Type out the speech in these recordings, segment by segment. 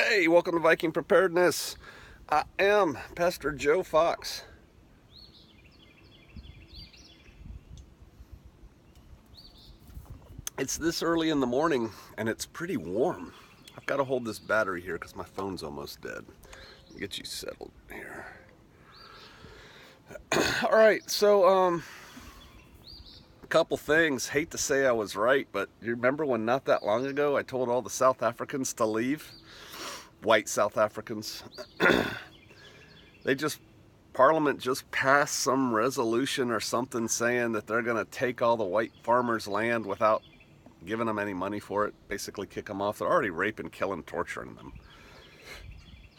Hey, welcome to Viking Preparedness. I am Pastor Joe Fox. It's this early in the morning and it's pretty warm. I've got to hold this battery here because my phone's almost dead. Let me get you settled here. All right, so a couple things. Hate to say I was right, but you remember when not that long ago I told all the South Africans to leave? White South Africans. Parliament just passed some resolution or something saying that they're going to take all the white farmers' land without giving them any money for it, basically kick them off. They're already raping, killing, torturing them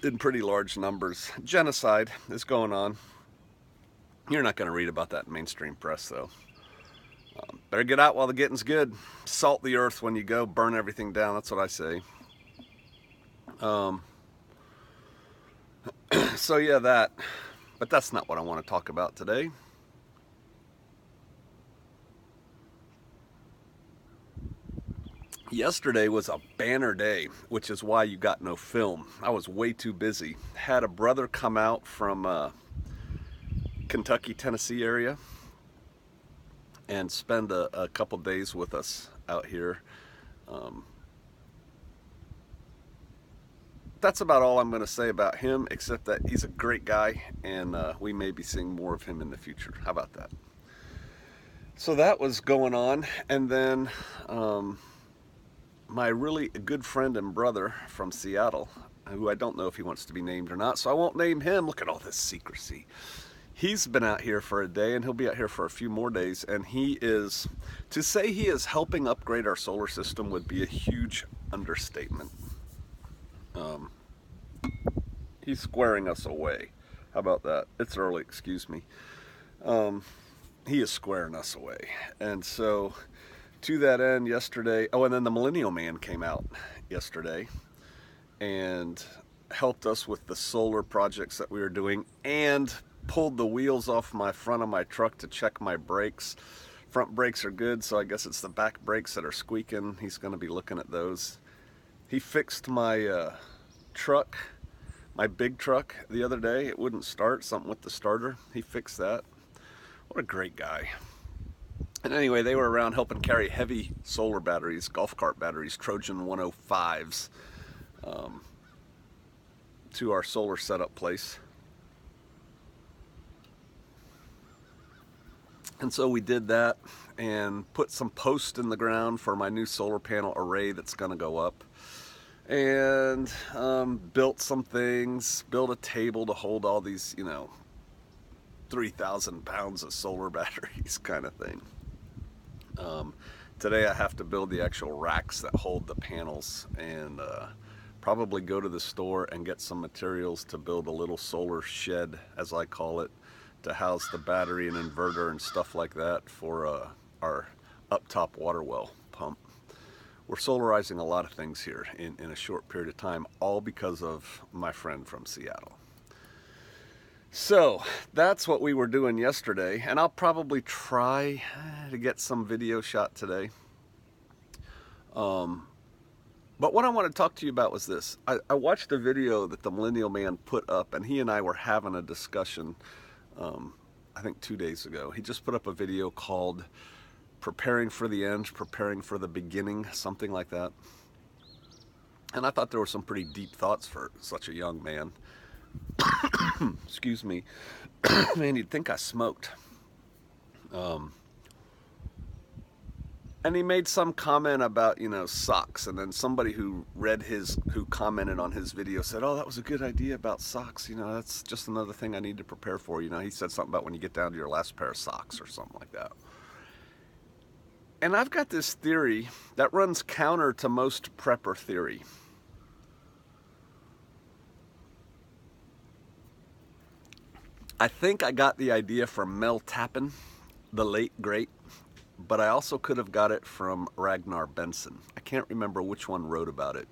in pretty large numbers. Genocide is going on. You're not going to read about that in mainstream press, though. Better get out while the getting's good. Salt the earth when you go, burn everything down. That's what I say. So yeah, that. But that's not what I want to talk about today. Yesterday was a banner day, which is why you got no film. I was way too busy. Had a brother come out from Kentucky, Tennessee area and spend a couple days with us out here. That's about all I'm going to say about him, except that he's a great guy, and we may be seeing more of him in the future. How about that? So that was going on, and then my really good friend and brother from Seattle, who I don't know if he wants to be named or not, so I won't name him. Look at all this secrecy. He's been out here for a day, and he'll be out here for a few more days, and to say he is helping upgrade our solar system would be a huge understatement. He's squaring us away. How about that? It's early, excuse me. He is squaring us away. And so, to that end, yesterday, and then the Millennial Man came out yesterday and helped us with the solar projects that we were doing and pulled the wheels off my front of my truck to check my brakes. Front brakes are good, so I guess it's the back brakes that are squeaking. He's going to be looking at those. He fixed my truck, my big truck, the other day. It wouldn't start, something with the starter. He fixed that. What a great guy. And anyway, they were around helping carry heavy solar batteries, golf cart batteries, Trojan 105s, to our solar setup place. And so we did that and put some posts in the ground for my new solar panel array that's going to go up. And built some things, built a table to hold all these, 3,000 pounds of solar batteries kind of thing. Today I have to build the actual racks that hold the panels and probably go to the store and get some materials to build a little solar shed, as I call it, to house the battery and inverter and stuff like that for our up-top water well pump. We're solarizing a lot of things here in a short period of time, all because of my friend from Seattle. So that's what we were doing yesterday, and I'll probably try to get some video shot today. But what I want to talk to you about was this. I watched a video that the Millennial Man put up, and he and I were having a discussion, I think 2 days ago. He just put up a video called Preparing for the End, Preparing for the Beginning, something like that. And I thought there were some pretty deep thoughts for such a young man. Excuse me. Man, you'd think I smoked. And he made some comment about, socks. And then somebody who commented on his video said, oh, that was a good idea about socks. That's just another thing I need to prepare for. He said something about when you get down to your last pair of socks or something like that. And I've got this theory that runs counter to most prepper theory. I think I got the idea from Mel Tappan, the late great, but I also could have got it from Ragnar Benson. I can't remember which one wrote about it.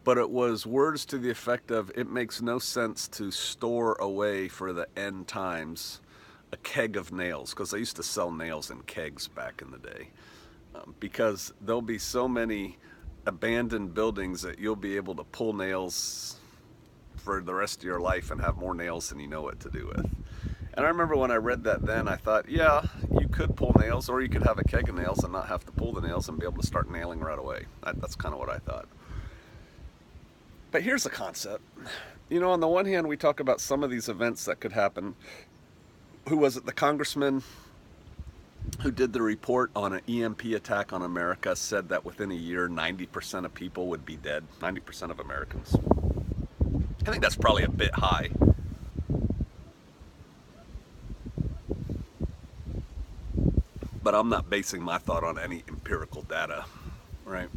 But it was words to the effect of, it makes no sense to store away for the end times a keg of nails, because they used to sell nails in kegs back in the day, because there'll be so many abandoned buildings that you'll be able to pull nails for the rest of your life and have more nails than you know what to do with. And I remember when I read that then, I thought, yeah, you could pull nails, or you could have a keg of nails and not have to pull the nails and be able to start nailing right away. That's kind of what I thought. But here's the concept. You know, on the one hand, we talk about some of these events that could happen. Who was it? The congressman who did the report on an EMP attack on America said that within a year, 90% of people would be dead. 90% of Americans. I think that's probably a bit high. But I'm not basing my thought on any empirical data, right?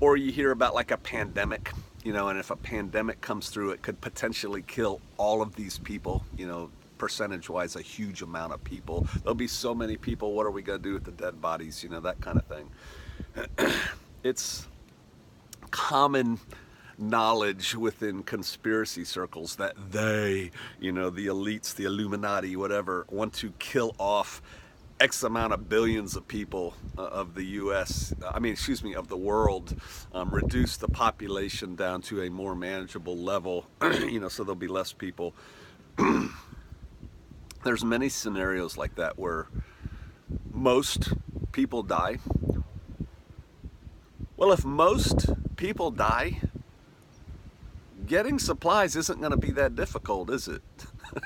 Or you hear about like a pandemic, you know, and if a pandemic comes through, it could potentially kill all of these people, you know, percentage-wise, a huge amount of people. There'll be so many people, what are we going to do with the dead bodies, you know, that kind of thing. It's common knowledge within conspiracy circles that they, you know, the elites, the Illuminati, whatever, want to kill off X amount of billions of people of the U.S., of the world, reduce the population down to a more manageable level, you know, so there'll be less people. There's many scenarios like that where most people die. Well, if most people die, getting supplies isn't going to be that difficult, is it?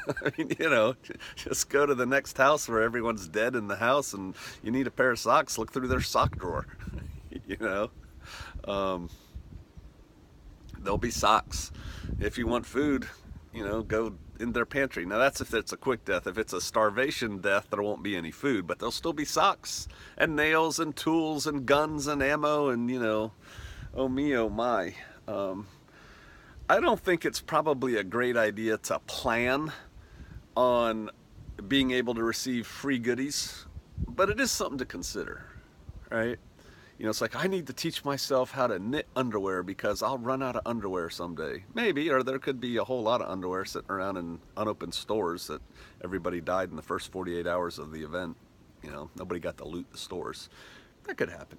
I mean, you know, just go to the next house where everyone's dead in the house and you need a pair of socks, look through their sock drawer, you know. There'll be socks. If you want food, you know, go in their pantry. Now that's if it's a quick death. If it's a starvation death, there won't be any food, but there'll still be socks and nails and tools and guns and ammo and, you know, oh me, oh my. I don't think it's probably a great idea to plan on being able to receive free goodies, but it is something to consider, right? You know, it's like, I need to teach myself how to knit underwear because I'll run out of underwear someday. Maybe, or there could be a whole lot of underwear sitting around in unopened stores that everybody died in the first 48 hours of the event. You know, nobody got to loot the stores. That could happen.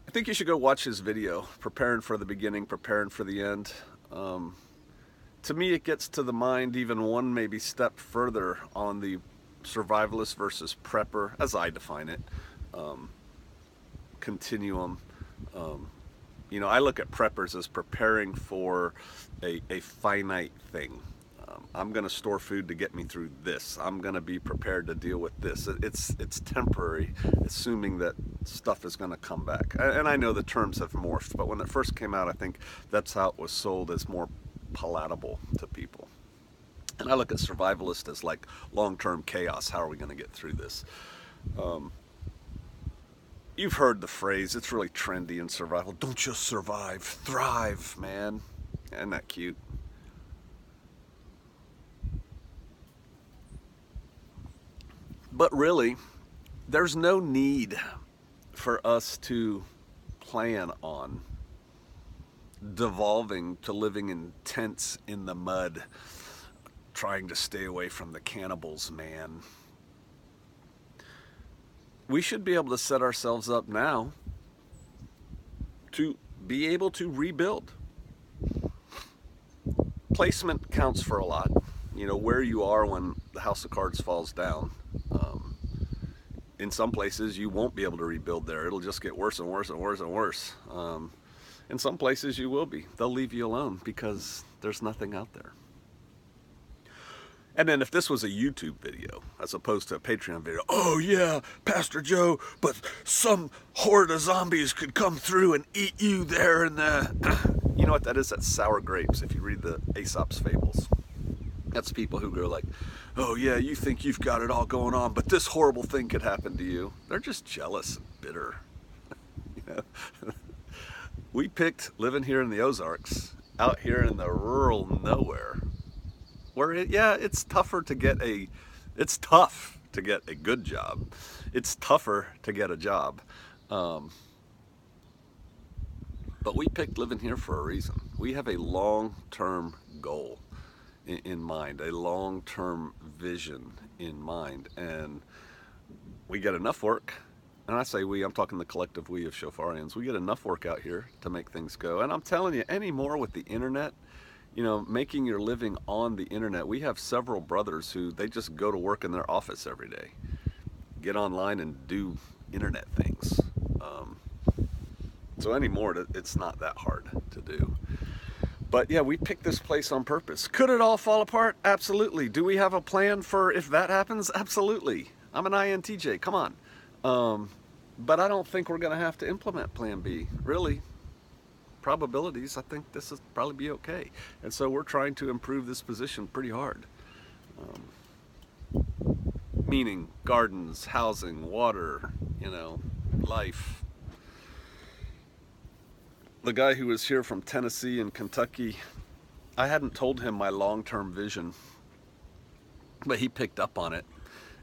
I think you should go watch his video, Preparing for the Beginning, Preparing for the End. To me, it gets to the mind even one maybe step further on the survivalist versus prepper, as I define it, continuum. You know, I look at preppers as preparing for a finite thing. I'm going to store food to get me through this. I'm going to be prepared to deal with this. It's temporary, assuming that stuff is going to come back. And I know the terms have morphed, but when it first came out, I think that's how it was sold as more palatable to people. And I look at survivalist as like long-term chaos. How are we going to get through this? You've heard the phrase, it's really trendy in survival. Don't just survive, thrive, man. Isn't that cute? But really, there's no need for us to plan on devolving to living in tents in the mud, trying to stay away from the cannibals, man. We should be able to set ourselves up now to be able to rebuild. Placement counts for a lot. You know, where you are when the house of cards falls down. In some places, you won't be able to rebuild there. It'll just get worse and worse and worse and worse. In some places, you will be. They'll leave you alone because there's nothing out there. And then if this was a YouTube video, as opposed to a Patreon video, oh yeah, Pastor Joe, but some horde of zombies could come through and eat you there and you know what that is? That's sour grapes, if you read the Aesop's Fables. That's people who go like, oh yeah, you think you've got it all going on, but this horrible thing could happen to you. They're just jealous and bitter. You know? We picked living here in the Ozarks, out here in the rural nowhere, where it's tough to get a good job. It's tougher to get a job. But we picked living here for a reason. We have a long-term goal in mind, a long-term vision in mind, and we get enough work and I say we, I'm talking the collective we of Shofarians, we get enough work out here to make things go. And I'm telling you, anymore with the internet, you know, making your living on the internet, we have several brothers who they just go to work in their office every day, get online and do internet things. So anymore, it's not that hard to do. But yeah, we picked this place on purpose. Could it all fall apart? Absolutely. Do we have a plan for if that happens? Absolutely. I'm an INTJ, come on. But I don't think we're going to have to implement Plan B, really. Probabilities, I think this will probably be okay. And so we're trying to improve this position pretty hard. Meaning gardens, housing, water, you know, life. The guy who was here from Tennessee and Kentucky, I hadn't told him my long-term vision, but he picked up on it.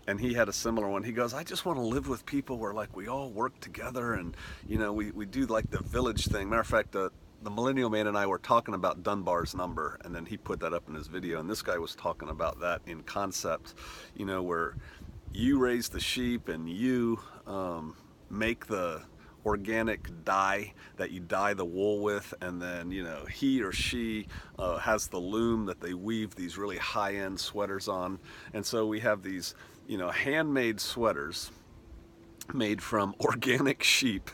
And he had a similar one. He goes, I just want to live with people where like we all work together and, you know, we do like the village thing. Matter of fact, the Millennial Man and I were talking about Dunbar's number, and then he put that up in his video. And this guy was talking about that in concept, you know, where you raise the sheep and you make the organic dye that you dye the wool with, and then, you know, he or she has the loom that they weave these really high-end sweaters on. And so we have these, you know, handmade sweaters made from organic sheep.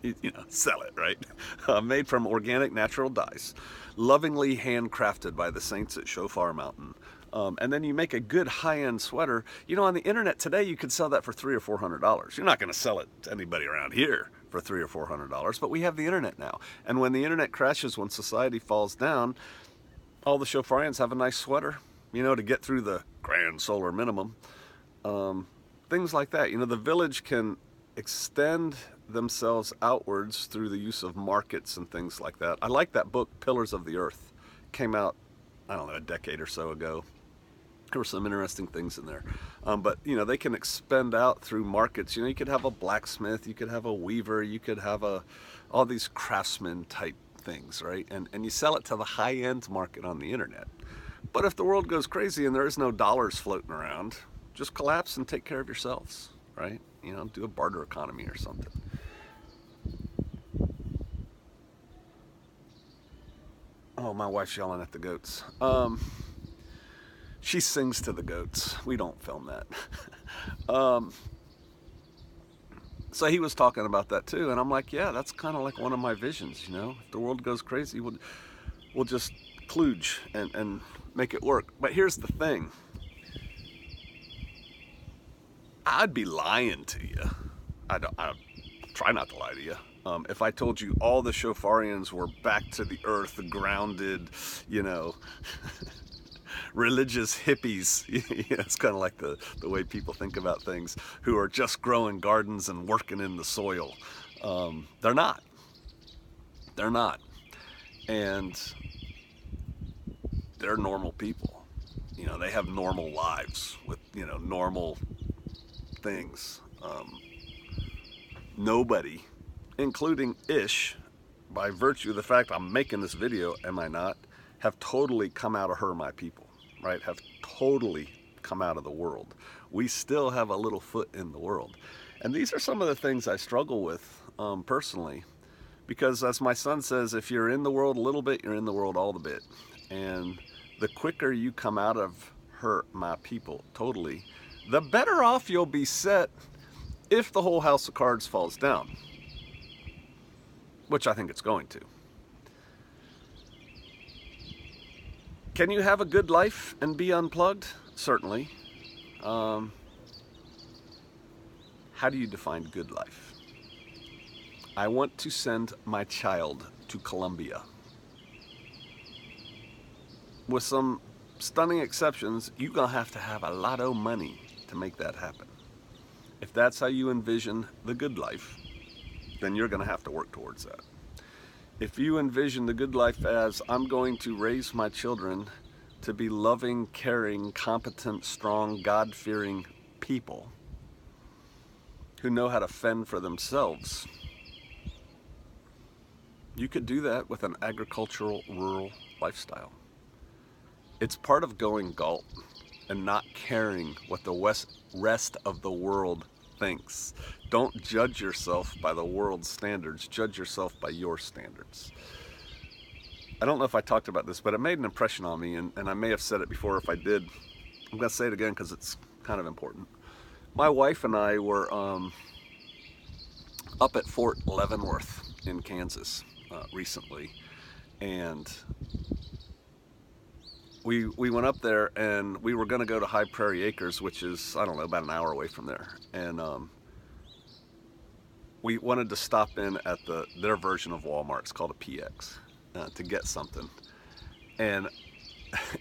You know, sell it, right? Made from organic natural dyes, lovingly handcrafted by the saints at Shofar Mountain. And then you make a good high-end sweater. You know, on the internet today, you could sell that for $300 or $400. You're not going to sell it to anybody around here for $300 or $400, but we have the internet now. And when the internet crashes, when society falls down, all the Shofarians have a nice sweater, you know, to get through the grand solar minimum. Things like that. You know, the village can extend themselves outwards through the use of markets and things like that. I like that book, Pillars of the Earth. Came out, I don't know, a decade or so ago. There were some interesting things in there. But, you know, they can expand out through markets. You know, you could have a blacksmith, you could have a weaver, you could have all these craftsman type things, right? And you sell it to the high-end market on the internet. But if the world goes crazy and there is no dollars floating around, just collapse and take care of yourselves, right? You know, do a barter economy or something. Oh, my wife's yelling at the goats. She sings to the goats. We don't film that. So he was talking about that too, and I'm like, yeah, that's kind of like one of my visions, you know? If the world goes crazy, we'll just kludge and make it work. But here's the thing. I'd be lying to you. I try not to lie to you. If I told you all the Shofarians were back to the earth, grounded, you know, religious hippies, it's kind of like the way people think about things, who are just growing gardens and working in the soil. They're not. They're not. And they're normal people. You know, they have normal lives with, you know, normal things. Nobody, including Ish, by virtue of the fact I'm making this video, am I not, have totally come out of her, my people, right? Have totally come out of the world. We still have a little foot in the world. And these are some of the things I struggle with personally, because as my son says, if you're in the world a little bit, you're in the world all the bit. And the quicker you come out of her, my people, totally, the better off you'll be set if the whole house of cards falls down, which I think it's going to. Can you have a good life and be unplugged? Certainly. How do you define good life? I want to send my child to Colombia. With some stunning exceptions, you're going to have a lot of money to make that happen. If that's how you envision the good life, then you're going to have to work towards that. If you envision the good life as, I'm going to raise my children to be loving, caring, competent, strong, God-fearing people who know how to fend for themselves, you could do that with an agricultural, rural lifestyle. It's part of going galt and not caring what the rest of the world thinks. Don't judge yourself by the world's standards. Judge yourself by your standards. I don't know if I talked about this, but it made an impression on me, and I may have said it before. If I did, I'm going to say it again because it's kind of important. My wife and I were up at Fort Leavenworth in Kansas recently, and we went up there, and we were going to go to High Prairie Acres, which is, I don't know, about an hour away from there, and we wanted to stop in at their version of Walmart. It's called a PX, to get something. And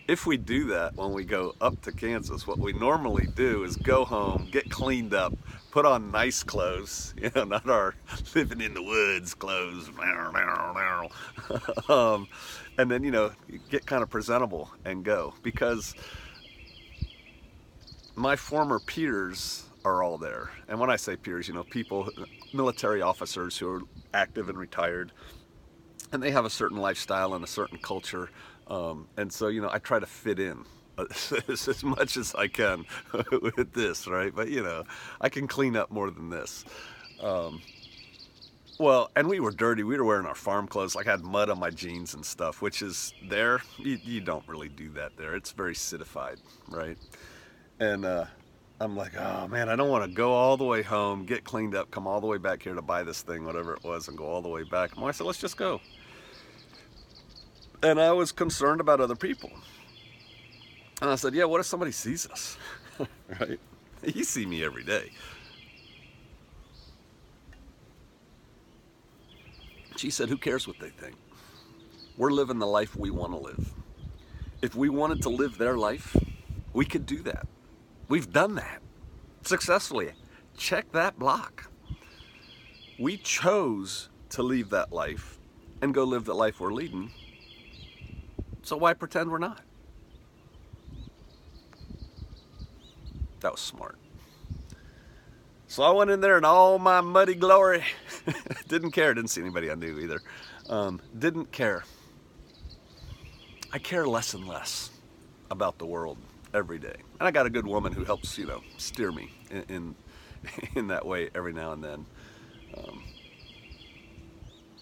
if we do that when we go up to Kansas, what we normally do is go home, get cleaned up, put on nice clothes, you know, not our living in the woods clothes, and then, you know, get kind of presentable and go. Because my former peers are all there. And when I say peers, you know, people, military officers who are active and retired, and they have a certain lifestyle and a certain culture. And so, you know, I try to fit in as much as I can with this, right? But, you know, I can clean up more than this. Well, and we were dirty. We were wearing our farm clothes. Like, I had mud on my jeans and stuff, which is there. You don't really do that there. It's very citified, right? And I'm like, oh, man, I don't want to go all the way home, get cleaned up, come all the way back here to buy this thing, whatever it was, and go all the way back. And I said, let's just go. And I was concerned about other people. And I said, yeah, what if somebody sees us? Right? You see me every day. She said, who cares what they think? We're living the life we want to live. If we wanted to live their life, we could do that. We've done that successfully. Check that block. We chose to leave that life and go live the life we're leading. So why pretend we're not? That was smart. So I went in there in all my muddy glory. Didn't care. Didn't see anybody I knew either. Didn't care. I care less and less about the world every day. And I got a good woman who helps, you know, steer me in that way every now and then.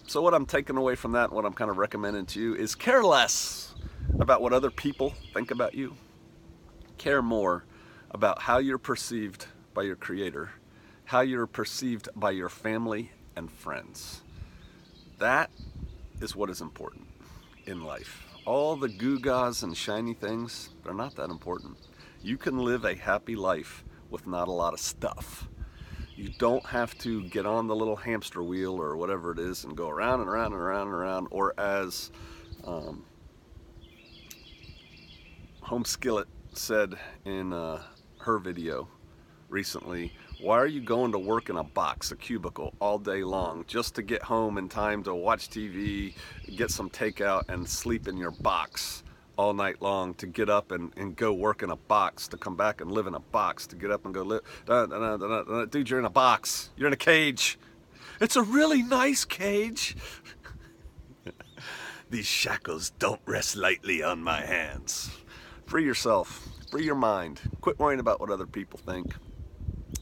So what I'm taking away from that, and what I'm kind of recommending to you, is care less about what other people think about you. Care more about how you're perceived by your Creator, how you're perceived by your family and friends. That is what is important in life. All the gewgaws and shiny things, they're not that important. You can live a happy life with not a lot of stuff. You don't have to get on the little hamster wheel or whatever it is and go around and around and around and around, or as Home Skillet said in her video recently, why are you going to work in a box, a cubicle, all day long just to get home in time to watch TV, get some takeout, and sleep in your box all night long, to get up and go work in a box, to come back and live in a box, to get up and go live? Dude, you're in a box. You're in a cage. It's a really nice cage. These shackles don't rest lightly on my hands. Free yourself. Free your mind. Quit worrying about what other people think.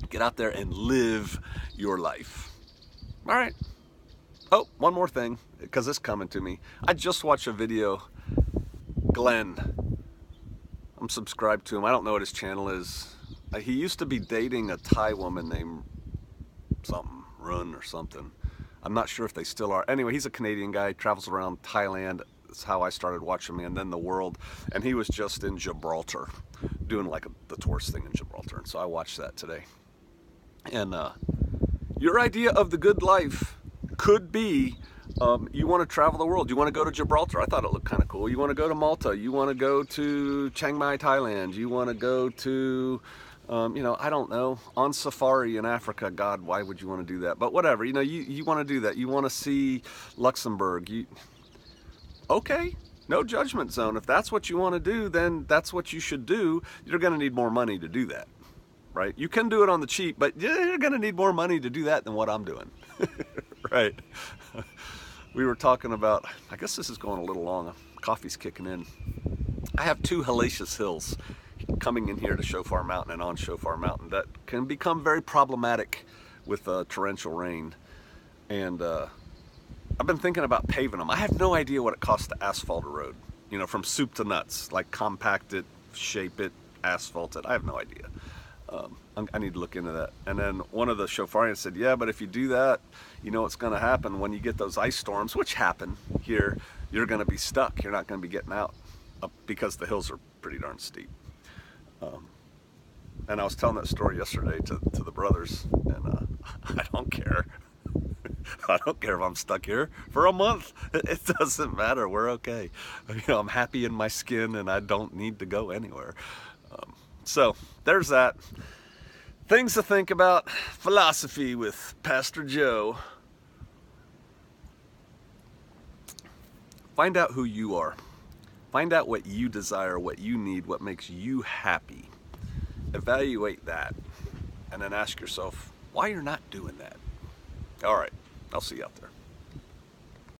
Get out there and live your life. All right. Oh, one more thing, because it's coming to me. I just watched a video. Glenn. I'm subscribed to him. I don't know what his channel is. He used to be dating a Thai woman named something, Run or something. I'm not sure if they still are. Anyway, he's a Canadian guy, travels around Thailand. That's how I started watching him, and then the world. And he was just in Gibraltar, doing like the tourist thing in Gibraltar. And so I watched that today. And your idea of the good life could be, you want to travel the world. You want to go to Gibraltar. I thought it looked kind of cool. You want to go to Malta. You want to go to Chiang Mai, Thailand. You want to go to, you know, I don't know, on safari in Africa. God, why would you want to do that? But whatever, you know, you want to do that. You want to see Luxembourg. Okay, no judgment zone. If that's what you want to do, then that's what you should do. You're going to need more money to do that, right? You can do it on the cheap, but you're going to need more money to do that than what I'm doing, right? We were talking about, I guess this is going a little long. Coffee's kicking in. I have two Hellacious Hills coming in here to Shofar Mountain and on Shofar Mountain that can become very problematic with torrential rain. And I've been thinking about paving them. I have no idea what it costs to asphalt a road, you know, from soup to nuts, like compact it, shape it, asphalt it. I have no idea. I need to look into that. And then one of the Shofarians said, yeah, but if you do that, you know what's going to happen when you get those ice storms, which happen here, you're going to be stuck. You're not going to be getting out because the hills are pretty darn steep. And I was telling that story yesterday to the brothers, and I don't care. I don't care if I'm stuck here for a month. It doesn't matter. We're okay. You know, I'm happy in my skin, and I don't need to go anywhere. So there's that. Things to think about. Philosophy with Pastor Joe. Find out who you are. Find out what you desire, what you need, what makes you happy. Evaluate that. And then ask yourself why you're not doing that. All right. I'll see you out there.